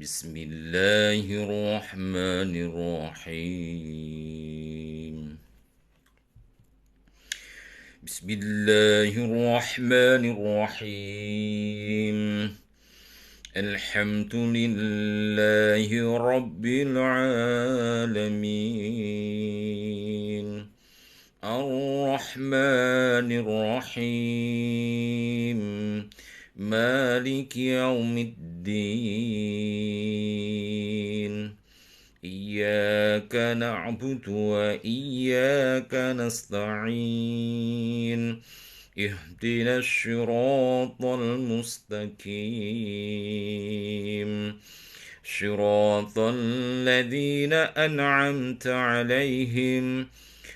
بسم الله الرحمن الرحيم. بسم الله الرحمن الرحيم. الحمد لله رب العالمين. الرحمن الرحيم. مالك يوم الدين. إياك نعبد وإياك نستعين. اهدنا الصراط المستقيم. صراط الذين أنعمت عليهم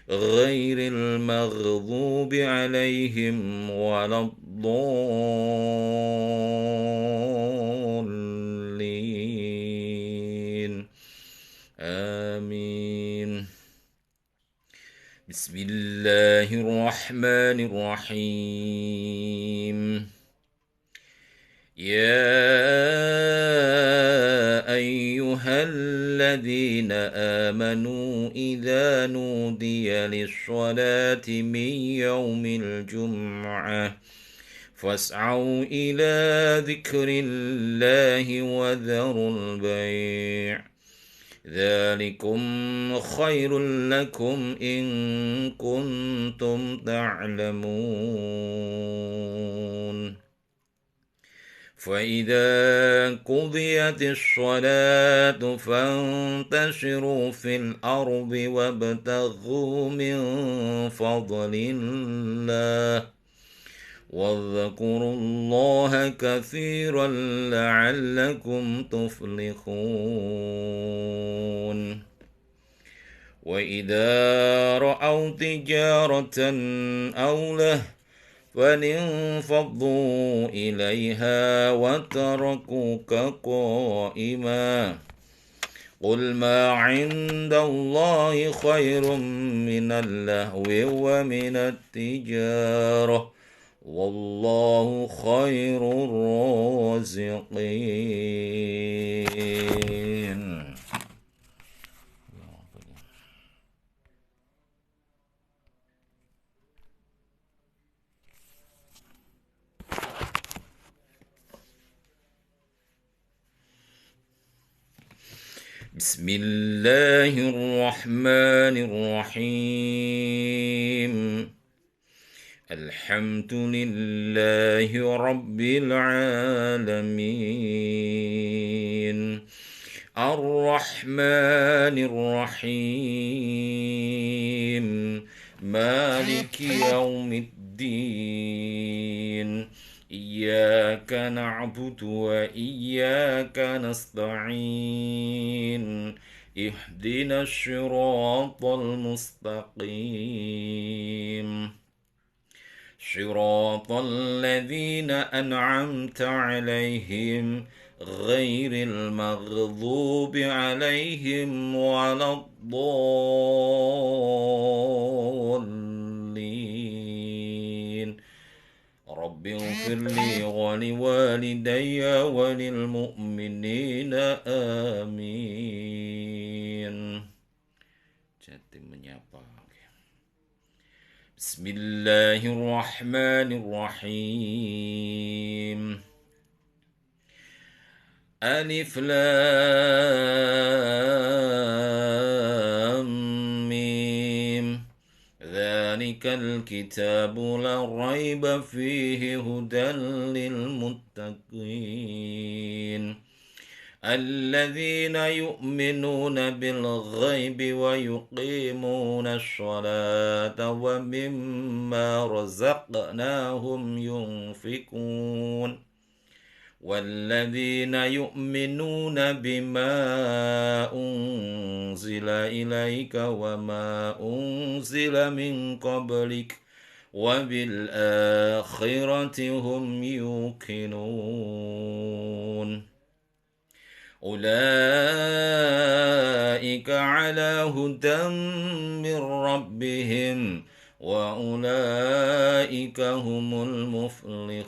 غير المغضوب عليهم ولا الضالين. آمين. بسم الله الرحمن الرحيم. يا أيها الذين آمنوا إذا نودي للصلاة من يوم الجمعة فاسعوا إلى ذكر الله وذروا البيع ذلكم خير لكم إن كنتم تعلمون. فإذا قضيت الصلاة فانتشروا في الأرض وابتغوا من فضل الله واذكروا الله كثيرا لعلكم تفلحون. وإذا رأوا تجارة أو لهوا فانفضوا إليها وتركوك قائما. قل ما عند الله خير من اللهو ومن التجارة والله خير الرازقين. بسم الله الرحمن الرحيم. الحمد لله رب العالمين. الرحمن الرحيم. مالك يوم الدين. إياك نعبد وإياك نستعين. اهدنا الصراط المستقيم. صراط الذين أنعمت عليهم غير المغضوب عليهم ولا الضالين. رب اغفر لي ولوالدي وللمؤمنين آمين. Jatim menyapa. Bismillahirrahmanirrahim. Alif Lam Mim. ذلك الكتاب لا ريب فيه هدى للمتقين الذين يؤمنون بالغيب ويقيمون الصلاة ومما رزقناهم ينفقون والذين يؤمنون بما أنزل إليك وما أنزل من قبلك وبالآخرة هم يوقنون أولئك على هدى من ربهم وأولئك هم المفلحون.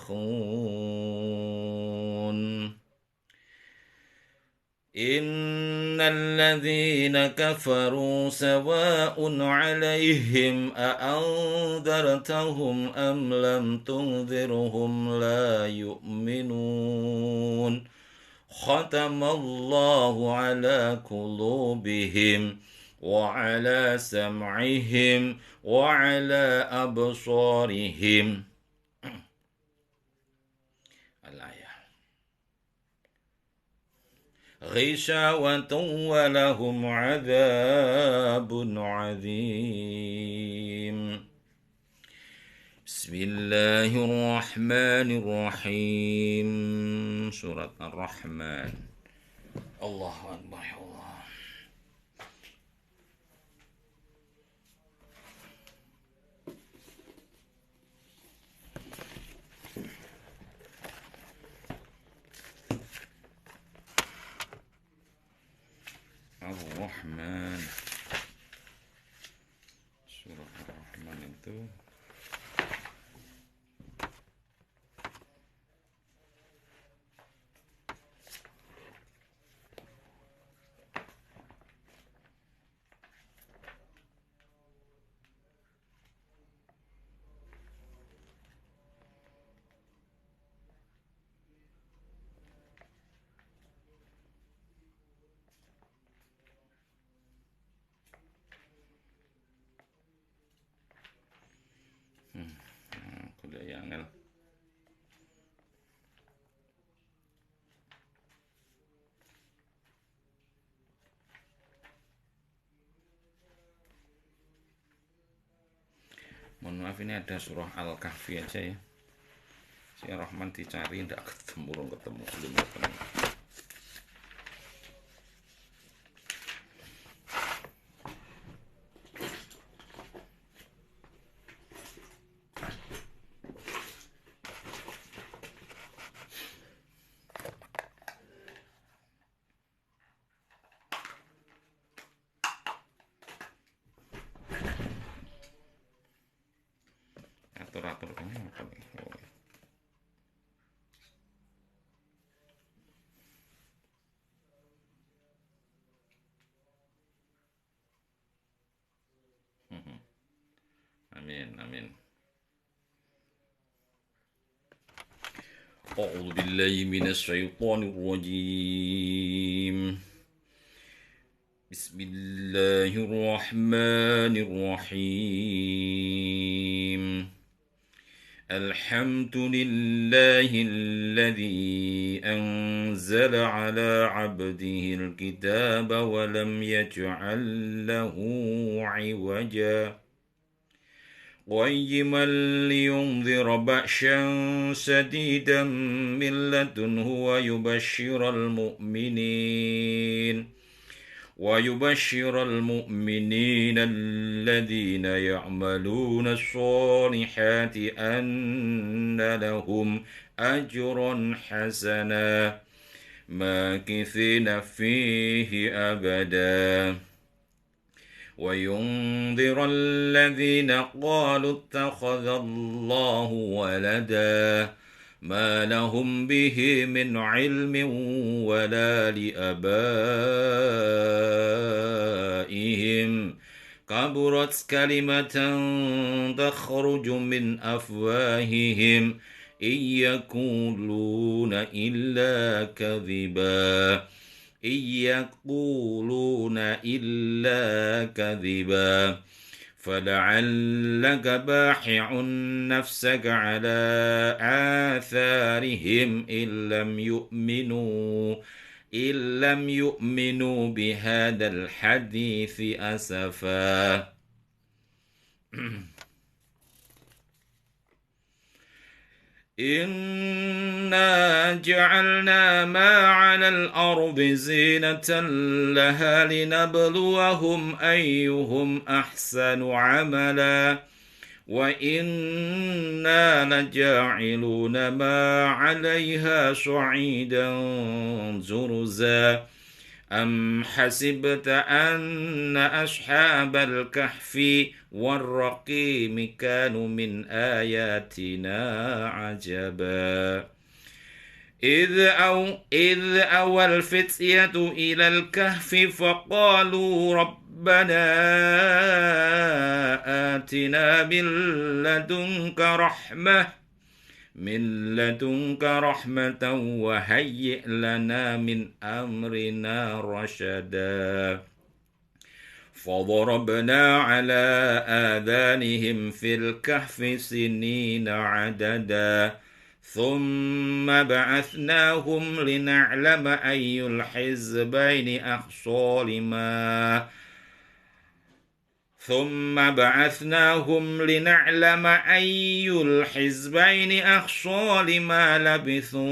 إن الذين كفروا سواء عليهم أأنذرتهم أم لم تنذرهم لا يؤمنون ختم الله على قلوبهم وعلى سمعهم وعلى أبصارهم. الآية. غشاوة ولهم عذاب عظيم. بسم الله الرحمن الرحيم. سورة الرحمن. الله أكبر يا الله. الرحمن. Surah Ar-Rahman itu kuliah yang angel. Mohon maaf, ini ada surah Al-Kahfi aja ya. Si Rahman dicari tidak ketemu, belum ketemu. Atur-atur ini apa nih? Oh. Amin, amin. أعوذ بالله من الشيطان الرجيم. بسم الله الرحمن الرحيم. الحمد لله الذي أنزل على عبده الكتاب ولم يجعل له عوجا قيما لينذر بأسا شديدا من لدنه ويبشر المؤمنين الذين يعملون الصالحات أن لهم أجرا حسنا ماكثين فيه أبدا وينذر الذين قالوا اتخذ الله ولدا ما لهم به من علم ولا لآبائهم كبرت كلمة تخرج من أفواههم إن يقولون إلا كذبا فلعلك باخع نفسك على آثارهم إن لم يؤمنوا بهذا الحديث أسفا. إنا جعلنا ما على الأرض زينة لها لنبلوهم أيهم أحسن عملا وإنا لجاعلون ما عليها صعيدا زرزا أم حسبت أن أصحاب الكهف والرقيم كانوا من آياتنا عجبا إذ أوى الفتية إلى الكهف فقالوا ربنا آتنا من لدنك رحمة وهيئ لنا من أمرنا رشدا فضربنا على آذانهم في الكهف سنين عددا ثم بعثناهم لنعلم أي الحزبين أحصى لما لبثوا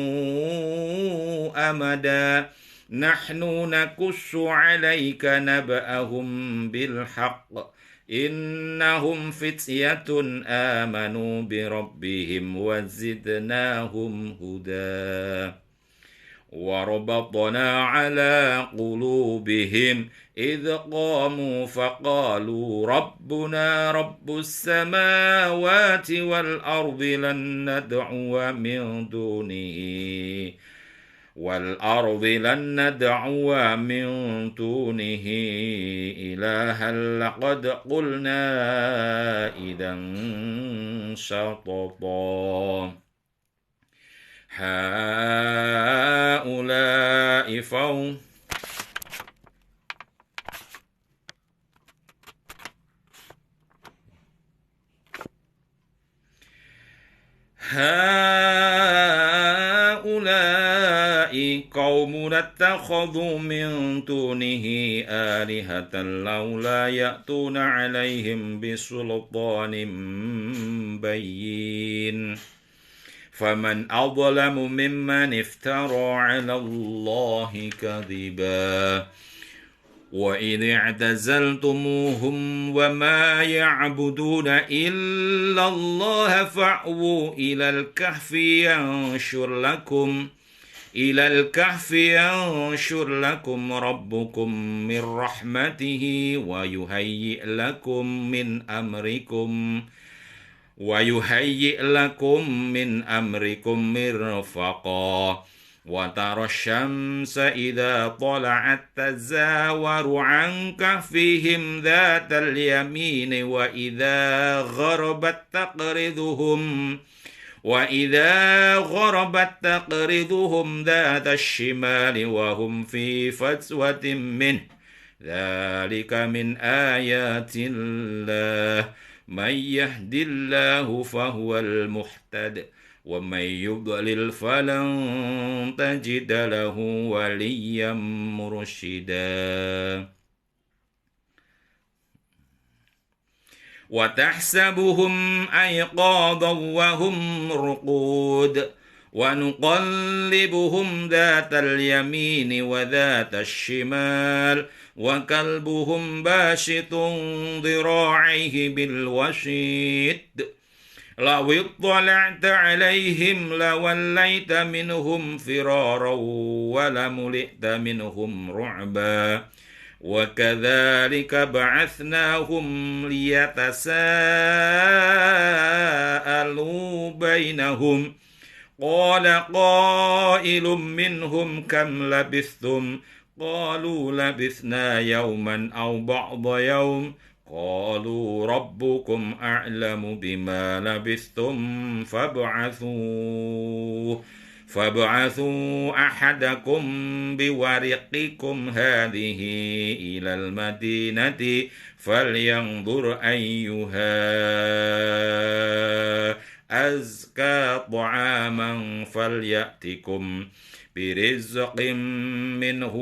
أمدا نحن نقص عليك نبأهم بالحق إنهم فتية آمنوا بربهم وزدناهم هدى وربطنا على قلوبهم إذ قاموا فقالوا ربنا رب السماوات والأرض لن ندعو من دونه إلها لقد قلنا إذا شططا هؤلاء قوم اتخذوا من دونه آلهة لولا يأتون عليهم بسلطان بين فمن أظلم ممن افترى على الله كذبا وإذ اعتزلتموهم وما يعبدون إلا الله فأووا إلى الكهف ينشر لكم ربكم من رحمته ويهيئ لكم من أمركم مرفقا وترى الشمس إذا طلعت تزاور عن كهفهم ذات اليمين وإذا غربت تقرضهم ذات الشمال وهم في فجوة منه ذلك من آيات الله من يهد الله فهو المهتد ومن يضلل فلن تجد له وليا مرشدا وتحسبهم أيقاظا وهم رقود ونقلبهم ذات اليمين وذات الشمال وكلبهم باسط ذراعيه بالوسيد لو اطلعت عليهم لوليت منهم فرارا ولملئت منهم رعبا وكذلك بعثناهم ليتساءلوا بينهم قال قائل منهم كم لبثتم قالوا لبثنا يوما أو بعض يوم قالوا ربكم أعلم بما لبثتم فابعثوا أحدكم بورقكم هذه إلى المدينة فلينظر أيها أزكى طعاما فليأتكم برزق منه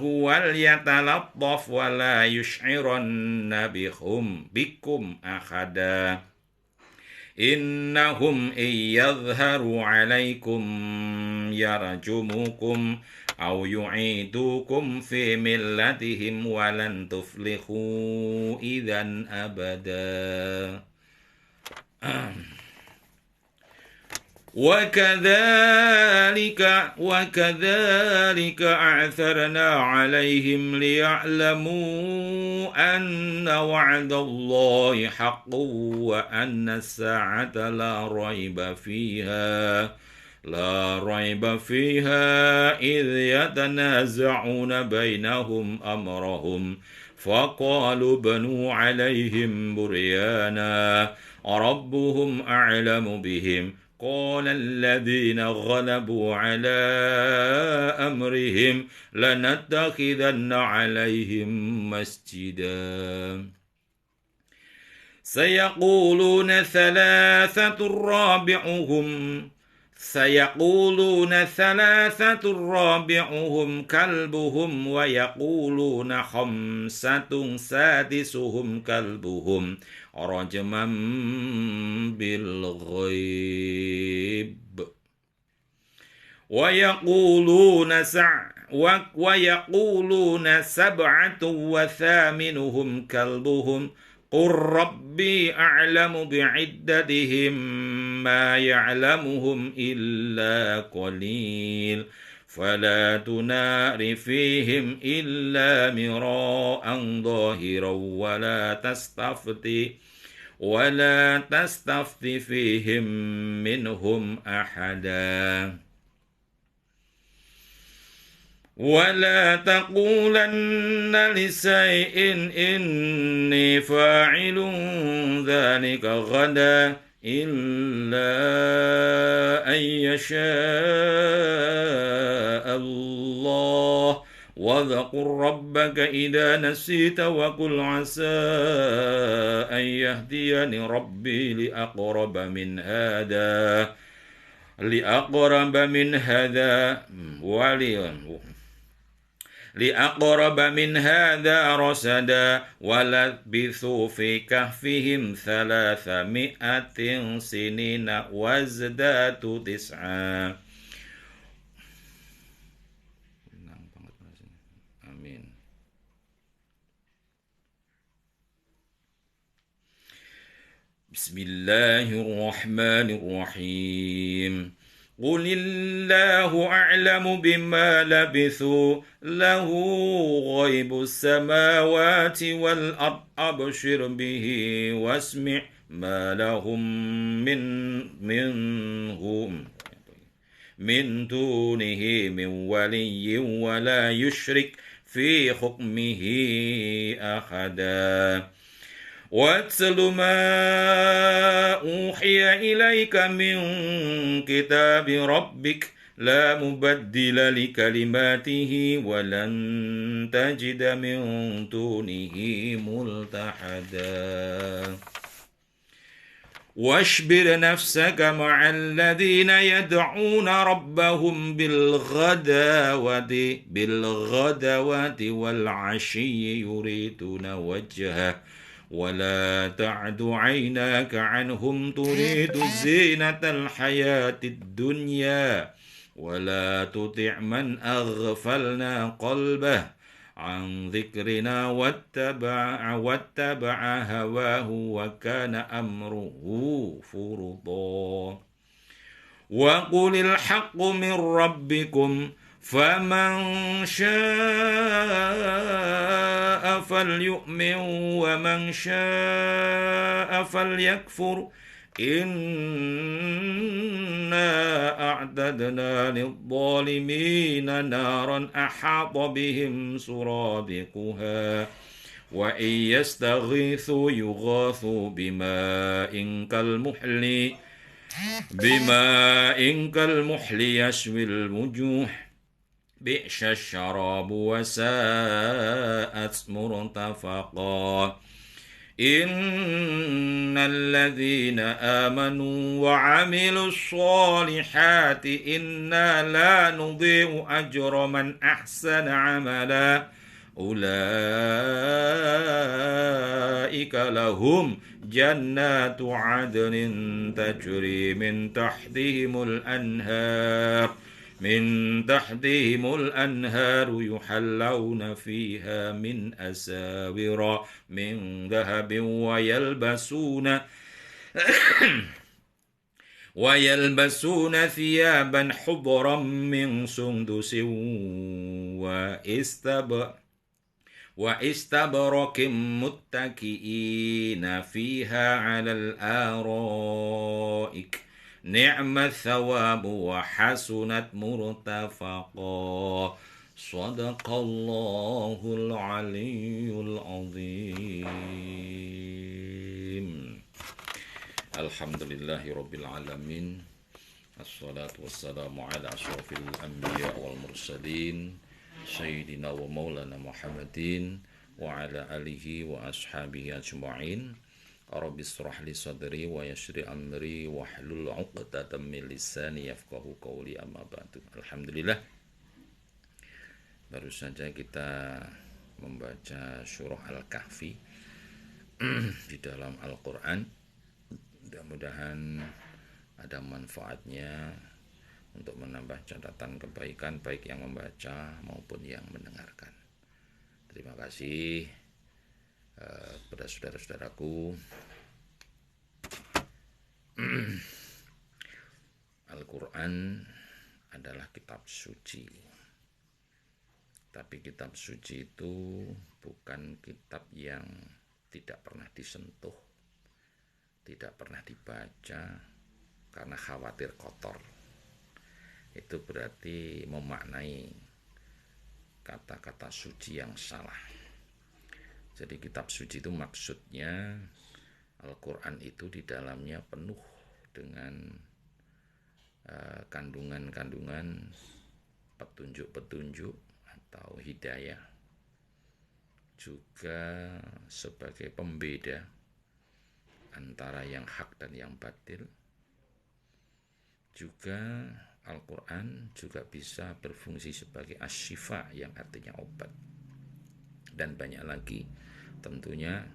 وليتلطف ولا يشعرن بكم أحدا إنهم إن يظهروا عليكم يرجموكم أو يعيدوكم في ملتهم ولن تفلحوا إذا أبدا. وكذلك أعثرنا عليهم ليعلموا أن وعد الله حق وأن الساعة لا ريب فيها إذ يتنازعون بينهم أمرهم فقالوا بنوا عليهم بنيانا ربهم أعلم بهم قال الذين غلبوا على أمرهم لنتخذن عليهم مسجدا سيقولون ثلاثة رابعهم كلبهم ويقولون خمسة سادسهم كلبهم رجما بالغيب ويقولون سبعة وثامنهم كلبهم قل ربي أعلم بعدتهم ما يعلمهم إلا قليل فلا تنار فيهم إلا مراء ظاهرا ولا تستفت فيهم منهم أحدا ولا تقولن لشيء إني فاعل ذلك غدا إلا أن يشاء الله واذكر ربك إذا نسيت وقل عسى أن يهديني ربي لأقرب من هذا رشدا ولبثوا في كهفهم 300 سنين وازدادوا 9. Amin. Bismillahirrahmanirrahim. قل الله أعلم بما لبثوا له غيب السماوات والأرض أبشر به واسمع ما لهم من دونه من ولي ولا يشرك في حكمه أحدا واتل ما أوحي إليك من كتاب ربك لا مبدل لكلماته ولن تجد من دونه ملتحدا واشبر نفسك مع الذين يدعون ربهم بالغدوة والعشي يريدون وجهه ولا تعد عيناك عنهم تريد زينة الحياة الدنيا ولا تطع من أغفلنا قلبه عن ذكرنا واتبع هواه وكان أمره فرطا وقل الحق من ربكم فمن شاء فليؤمن ومن شاء فليكفر إنا أعددنا للظالمين نارا أحاط بهم سرادقها وإن يستغيثوا يغاثوا بماء كالمحل يشوي الوجوه بئس الشراب وساءت مرتفقا إن الذين آمنوا وعملوا الصالحات إنا لا نضيع أجر من أحسن عملا أولئك لهم جنات عدن تجري من تحتهم الأنهار يحلون فيها من أساور ويلبسون ثيابا حبرا من سندس واستبرق متكئين فيها على الآرائك نعم الثواب وحسنت مرتفقا صدق الله العلي العظيم. Alhamdulillahi Rabbil Alamin. Assalatu wassalamu ala ashrafil anbiya wal mursalin Sayyidina wa maulana Muhammadin wa ala alihi wa ashabihi ajma'in. Rabbi israh li sadri wa yassir amri wa hlul 'uqdatam min lisani yafqahu qawli, amma ba'du. Alhamdulillah, baru saja kita membaca surah Al-Kahfi di dalam Al-Qur'an. Mudah-mudahan ada manfaatnya untuk menambah catatan kebaikan baik yang membaca maupun yang mendengarkan. Terima kasih kepada saudara-saudaraku. Al-Quran adalah kitab suci. Tapi kitab suci itu bukan kitab yang tidak pernah disentuh, tidak pernah dibaca karena khawatir kotor. Itu berarti memaknai kata-kata suci yang salah. Jadi kitab suci itu maksudnya Al-Quran itu di dalamnya penuh dengan kandungan-kandungan petunjuk-petunjuk atau hidayah, juga sebagai pembeda antara yang hak dan yang batil. Juga Al-Quran juga bisa berfungsi sebagai asyifa, yang artinya obat, dan banyak lagi tentunya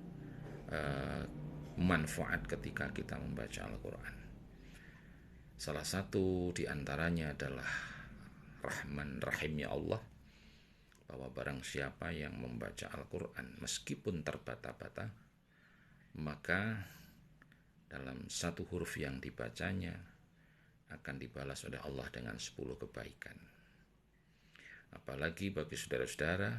manfaat ketika kita membaca Al-Quran. Salah satu di antaranya adalah Rahman Rahimnya Allah, bahwa barang siapa yang membaca Al-Quran meskipun terbata-bata, maka dalam satu huruf yang dibacanya akan dibalas oleh Allah dengan 10 kebaikan. Apalagi bagi saudara-saudara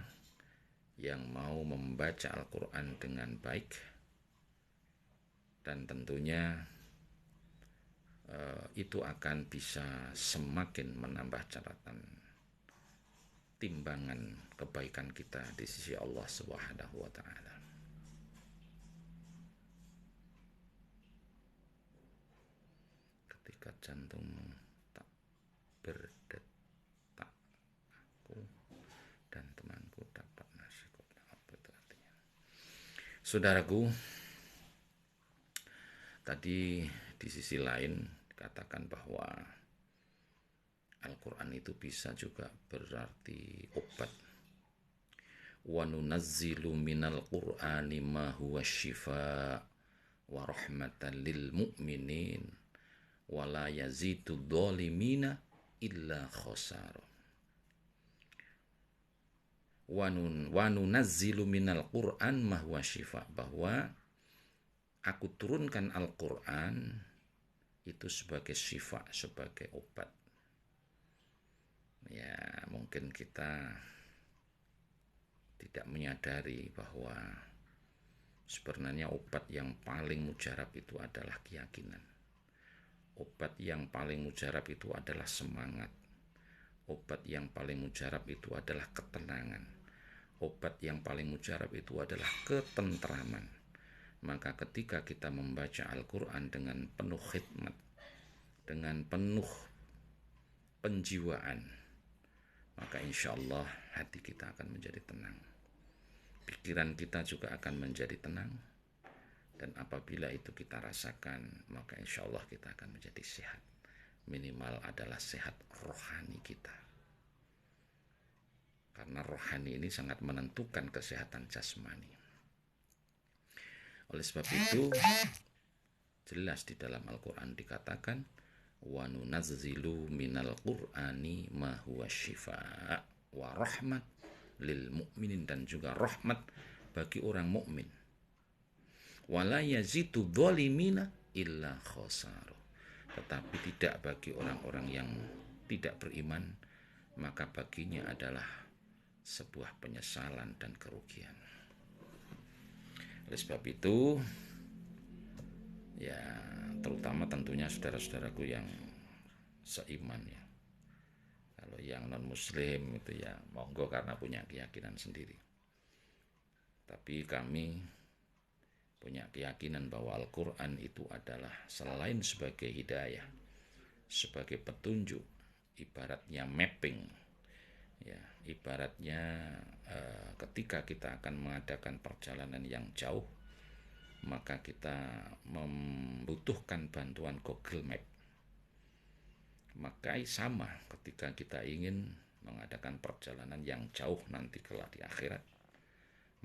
yang mau membaca Al-Quran dengan baik, dan tentunya itu akan bisa semakin menambah catatan timbangan kebaikan kita di sisi Allah Subhanahu wa Ta'ala. Ketika jantungmu tak berdetak, aku dan temanku dapat nasihat. Apa itu artinya? Saudaraku, tadi di sisi lain dikatakan bahwa Al-Quran itu bisa juga berarti obat. Wa nunazzilu minal Qur'ani ma huwa shifa wa rahmatan lil mu'minin wa la yazidu dzalimina illa khasara. Wa nunazzilu minal Qur'an ma huwa shifa, bahwa aku turunkan Al-Quran itu sebagai syifa, sebagai obat. Ya, mungkin kita tidak menyadari bahwa sebenarnya obat yang paling mujarab itu adalah keyakinan. Obat yang paling mujarab itu adalah semangat. Obat yang paling mujarab itu adalah ketenangan. Obat yang paling mujarab itu adalah ketentraman. Maka ketika kita membaca Al-Quran dengan penuh khidmat, dengan penuh penjiwaan, maka insya Allah hati kita akan menjadi tenang. Pikiran kita juga akan menjadi tenang. Dan apabila itu kita rasakan, maka insya Allah kita akan menjadi sehat. Minimal adalah sehat rohani kita. Karena rohani ini sangat menentukan kesehatan jasmani. Oleh sebab itu, jelas di dalam Al-Quran dikatakan, wa nunazzilu minal Qur'ani ma huwa syifaa wa rahmat lil mu'minin, dan juga rahmat bagi orang mukmin. Wa la yazidu dzalimina illa khasara, tetapi tidak bagi orang-orang yang tidak beriman, maka baginya adalah sebuah penyesalan dan kerugian. Oleh sebab itu, ya terutama tentunya saudara-saudaraku yang seiman ya. Kalau yang non muslim itu ya monggo karena punya keyakinan sendiri. Tapi kami punya keyakinan bahwa Al-Quran itu adalah selain sebagai hidayah, sebagai petunjuk, ibaratnya mapping, ya ibaratnya ketika kita akan mengadakan perjalanan yang jauh, maka kita membutuhkan bantuan Google Map. Maka sama ketika kita ingin mengadakan perjalanan yang jauh nanti kelak di akhirat,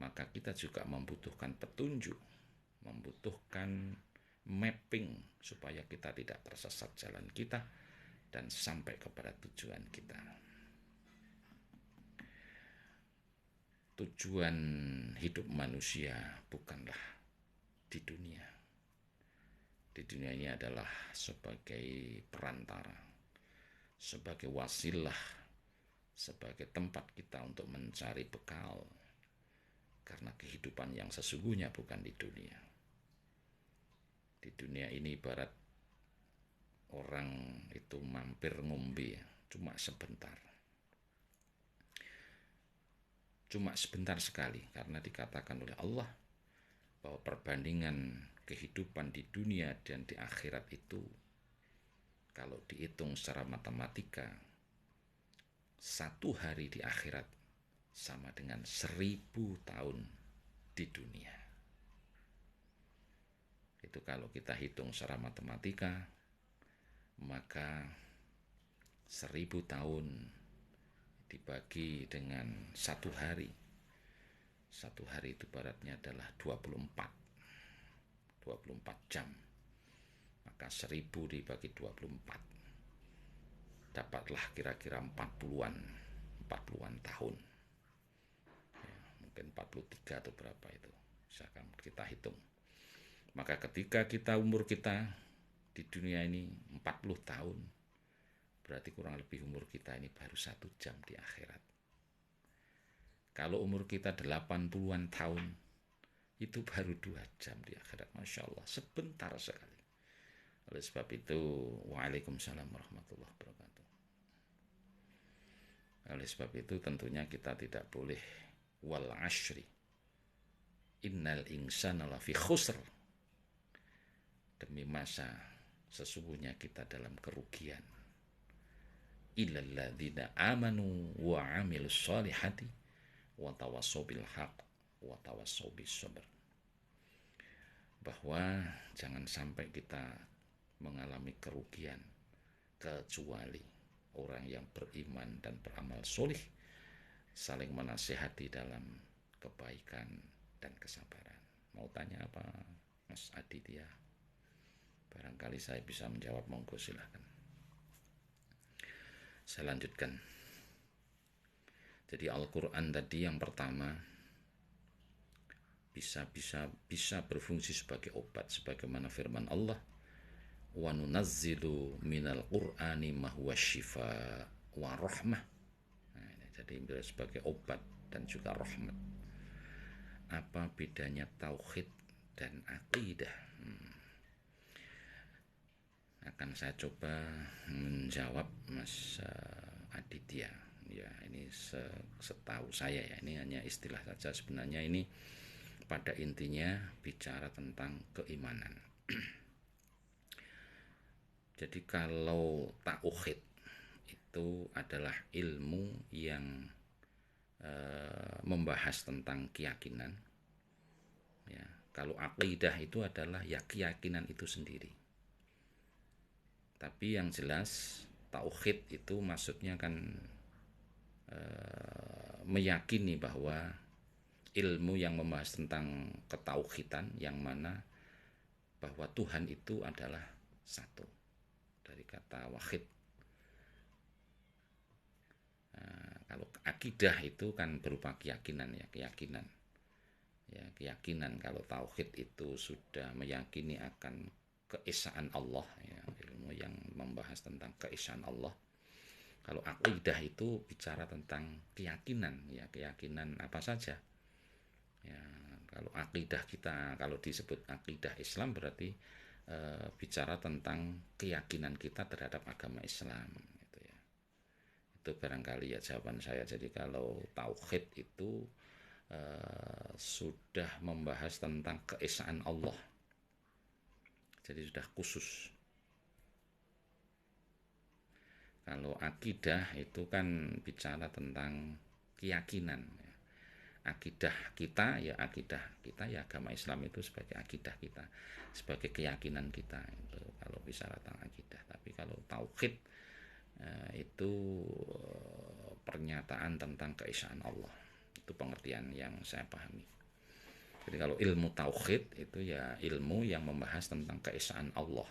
maka kita juga membutuhkan petunjuk, membutuhkan mapping supaya kita tidak tersesat jalan kita dan sampai kepada tujuan kita. Tujuan hidup manusia bukanlah di dunia. Di dunia ini adalah sebagai perantara, sebagai wasilah, sebagai tempat kita untuk mencari bekal. Karena kehidupan yang sesungguhnya bukan di dunia. Di dunia ini ibarat orang itu mampir ngombe cuma sebentar. Cuma sebentar sekali, karena dikatakan oleh Allah bahwa perbandingan kehidupan di dunia dan di akhirat itu kalau dihitung secara matematika, 1 hari di akhirat sama dengan 1000 tahun di dunia. Itu kalau kita hitung secara matematika, maka 1000 tahun dibagi dengan 1 hari. 1 hari itu baratnya adalah 24 jam. Maka 1000 dibagi 24 dapatlah kira-kira 40-an tahun ya, mungkin 43 atau berapa itu misalkan kita hitung. Maka ketika umur kita di dunia ini 40 tahun, berarti kurang lebih umur kita ini baru 1 jam di akhirat. Kalau umur kita 80-an tahun, itu baru 2 jam di akhirat. Masya Allah, sebentar sekali. Oleh sebab itu, waalaikumsalam warahmatullahi wabarakatuh. Oleh sebab itu tentunya kita tidak boleh wal ashri innal insana lafi khusr, demi masa sesungguhnya kita dalam kerugian, illal ladzina amanu wa amilus solihati wa tawassaw bil haq wa tawassaw bis sabr. Bahwa jangan sampai kita mengalami kerugian kecuali orang yang beriman dan beramal solih saling menasihati dalam kebaikan dan kesabaran. Mau tanya apa Mas Aditya? Barangkali saya bisa menjawab, monggo silahkan. Saya lanjutkan. Jadi Al-Quran tadi yang pertama bisa berfungsi sebagai obat, sebagaimana firman Allah, wa nunazzilu minal qur'ani ma huwa syifa wa rahmah. Nah, jadi sebagai obat dan juga rahmat. Apa bedanya tauhid dan akidah? Akan saya coba menjawab Mas Aditya. Ya, ini setahu saya ya, ini hanya istilah saja. Sebenarnya ini pada intinya bicara tentang keimanan. Jadi kalau tauhid itu adalah ilmu yang membahas tentang keyakinan. Ya, kalau akidah itu adalah ya keyakinan itu sendiri. Tapi yang jelas tauhid itu maksudnya kan meyakini bahwa ilmu yang membahas tentang ketauhidan, yang mana bahwa Tuhan itu adalah satu, dari kata wahid. Kalau akidah itu kan berupa keyakinan ya, keyakinan. Kalau tauhid itu sudah meyakini akan keesaan Allah ya, ilmu ilmu yang membahas tentang keesaan Allah. Kalau akidah itu bicara tentang keyakinan, ya keyakinan apa saja. Ya, kalau akidah kita, kalau disebut akidah Islam berarti bicara tentang keyakinan kita terhadap agama Islam. Gitu ya. Itu barangkali ya jawaban saya. Jadi kalau tauhid itu sudah membahas tentang keesaan Allah. Jadi sudah khusus. Kalau akidah itu kan bicara tentang keyakinan. Akidah kita ya agama Islam itu sebagai akidah kita, sebagai keyakinan kita itu kalau bicara tentang akidah. Tapi kalau tauhid itu pernyataan tentang keesaan Allah. Itu pengertian yang saya pahami. Jadi kalau ilmu tauhid itu ya ilmu yang membahas tentang keesaan Allah.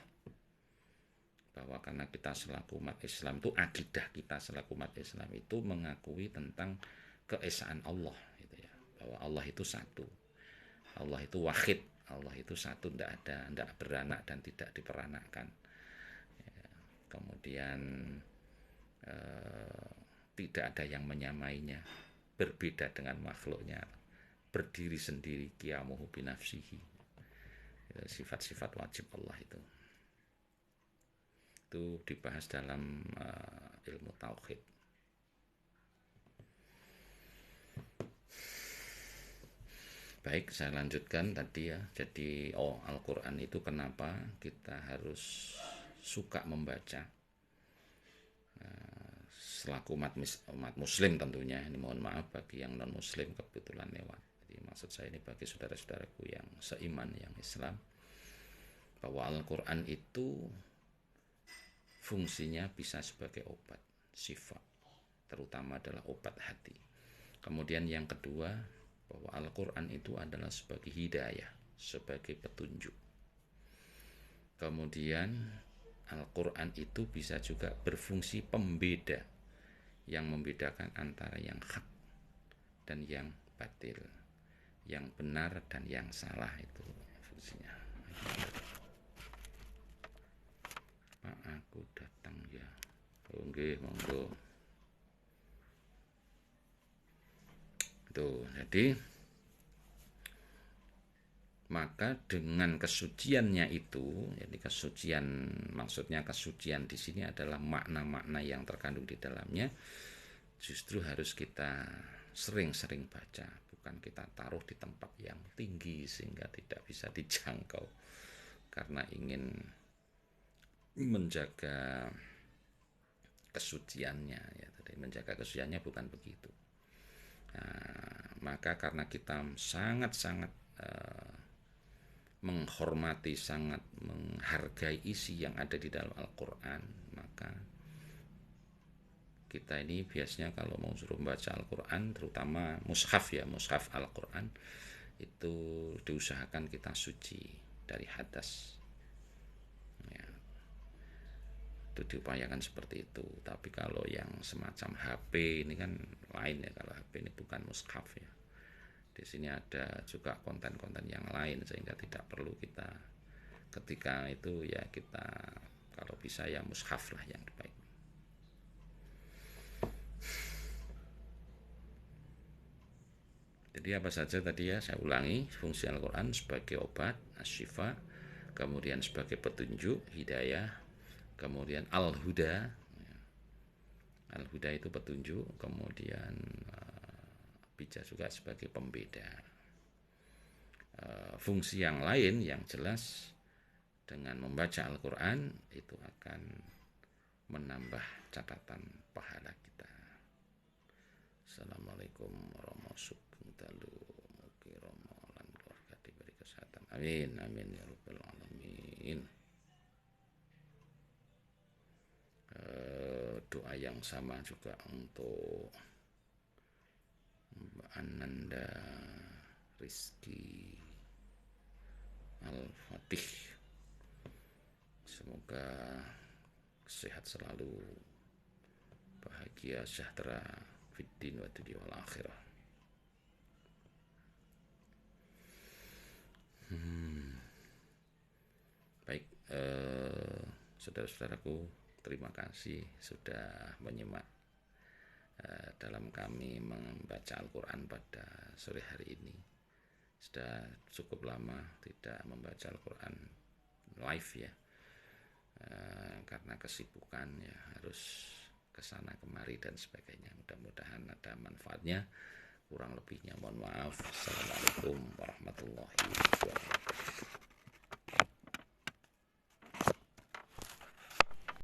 Bahwa karena kita selaku umat Islam itu akidah kita selaku umat Islam itu mengakui tentang keesaan Allah gitu ya. Bahwa Allah itu satu. Allah itu wahid, Allah itu satu, tidak beranak dan tidak diperanakkan. Ya, kemudian tidak ada yang menyamainya, berbeda dengan makhluknya, berdiri sendiri, qiyamuhu binafsihi. Sifat-sifat wajib Allah itu dibahas dalam ilmu tauhid. Baik, saya lanjutkan tadi ya. Jadi Al-Quran itu kenapa kita harus suka membaca selaku umat muslim tentunya. Ini mohon maaf bagi yang non muslim kebetulan lewat. Jadi maksud saya ini bagi saudara-saudaraku yang seiman, yang Islam, bahwa Al-Quran itu fungsinya bisa sebagai obat, syifa, terutama adalah obat hati. Kemudian yang kedua, bahwa Al-Quran itu adalah sebagai hidayah, sebagai petunjuk. Kemudian Al-Quran itu bisa juga berfungsi pembeda, yang membedakan antara yang hak dan yang batil, yang benar dan yang salah, itu fungsinya. Pak, aku datang ya. Oke, monggo. Tuh, jadi maka dengan kesuciannya itu, jadi kesucian, maksudnya kesucian di sini adalah makna-makna yang terkandung di dalamnya, justru harus kita sering-sering baca, bukan kita taruh di tempat yang tinggi sehingga tidak bisa dijangkau karena ingin menjaga kesuciannya ya. Jadi menjaga kesuciannya bukan begitu. Nah, maka karena kita sangat-sangat menghormati, sangat menghargai isi yang ada di dalam Al-Quran, maka kita ini biasanya kalau mau suruh membaca Al-Quran, terutama mushaf ya, mushaf Al-Quran, itu diusahakan kita suci dari hadas. Itu diupayakan seperti itu. Tapi kalau yang semacam HP ini kan lain ya, kalau HP ini bukan mushaf ya. Di sini ada juga konten-konten yang lain sehingga tidak perlu kita ketika itu ya kita kalau bisa ya mushaf lah yang baik. Jadi apa saja tadi ya saya ulangi, fungsi Al-Quran sebagai obat, asyifa, kemudian sebagai petunjuk, hidayah, kemudian al-huda, al-huda itu petunjuk, kemudian bisa juga sebagai pembeda. Fungsi yang lain yang jelas dengan membaca Al-Quran itu akan menambah catatan pahala kita. Assalamualaikum warahmatullahi wabarakatuh. Mugi Ramadan keluarga diberi kesehatan. Amin, amin ya rabbal alamin. Doa yang sama juga untuk Mbak Ananda Rizky Al-Fatih, semoga sehat selalu, bahagia, sejahtera fiddin wa dunya wal akhirah. Baik, Saudara-saudaraku, terima kasih sudah menyimak dalam kami membaca Al-Quran pada sore hari ini. Sudah cukup lama tidak membaca Al-Quran live ya, karena kesibukan ya, harus kesana kemari dan sebagainya. Mudah-mudahan ada manfaatnya. Kurang lebihnya mohon maaf. Assalamualaikum warahmatullahi wabarakatuh.